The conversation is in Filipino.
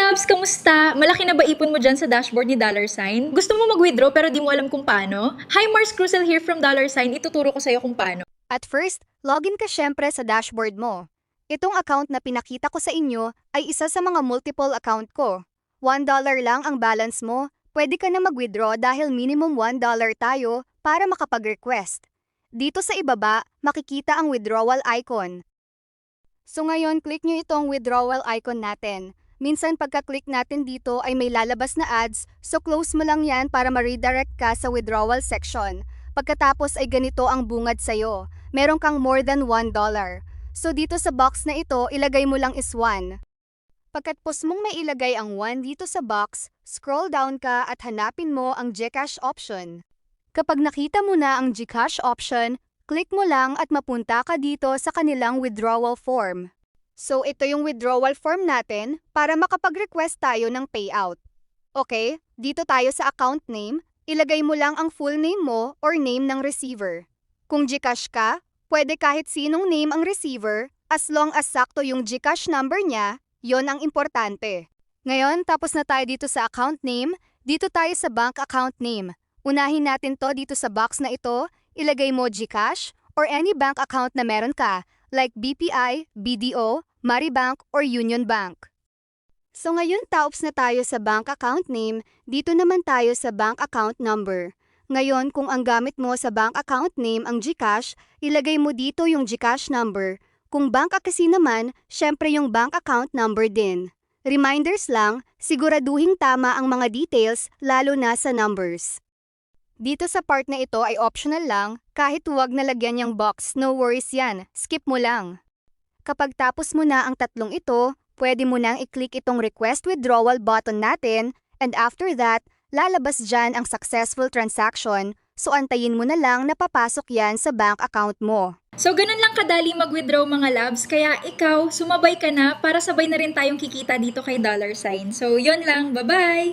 Labs! Kamusta? Malaki na ba ipon mo dyan sa dashboard ni $? Gusto mo mag-withdraw pero di mo alam kung paano? Hi, Mars Cruzel here from $. Ituturo ko sa'yo kung paano. At first, login ka syempre sa dashboard mo. Itong account na pinakita ko sa inyo ay isa sa mga multiple account ko. $1 lang ang balance mo, pwede ka na mag-withdraw dahil minimum $1 tayo para makapag-request. Dito sa ibaba, makikita ang withdrawal icon. So ngayon, click nyo itong withdrawal icon natin. Minsan pagka-click natin dito ay may lalabas na ads, so close mo lang yan para ma-redirect ka sa withdrawal section. Pagkatapos ay ganito ang bungad sa'yo. Meron kang more than $1. So dito sa box na ito, ilagay mo lang is 1. Pagkatapos mong may ilagay ang 1 dito sa box, scroll down ka at hanapin mo ang GCash option. Kapag nakita mo na ang GCash option, click mo lang at mapunta ka dito sa kanilang withdrawal form. So ito yung withdrawal form natin para makapag-request tayo ng payout. Okay, dito tayo sa account name, ilagay mo lang ang full name mo or name ng receiver. Kung GCash ka, pwede kahit sinong name ang receiver, as long as sakto yung GCash number niya, yon ang importante. Ngayon, tapos na tayo dito sa account name, dito tayo sa bank account name. Unahin natin to dito sa box na ito, ilagay mo GCash or any bank account na meron ka, like BPI, BDO, Maribank, or Union Bank. So ngayon taops na tayo sa bank account name, dito naman tayo sa bank account number. Ngayon kung ang gamit mo sa bank account name ang GCash, ilagay mo dito yung GCash number. Kung bank kasi naman, syempre yung bank account number din. Reminders lang, siguraduhing tama ang mga details lalo na sa numbers. Dito sa part na ito ay optional lang, kahit huwag nalagyan yung box, no worries yan, skip mo lang. Kapag tapos mo na ang tatlong ito, pwede mo nang i-click itong request withdrawal button natin, and after that, lalabas dyan ang successful transaction, so antayin mo na lang na papasok yan sa bank account mo. So ganun lang kadali mag-withdraw mga Labs, kaya ikaw, sumabay ka na para sabay na rin tayong kikita dito kay $. So yon lang, bye-bye!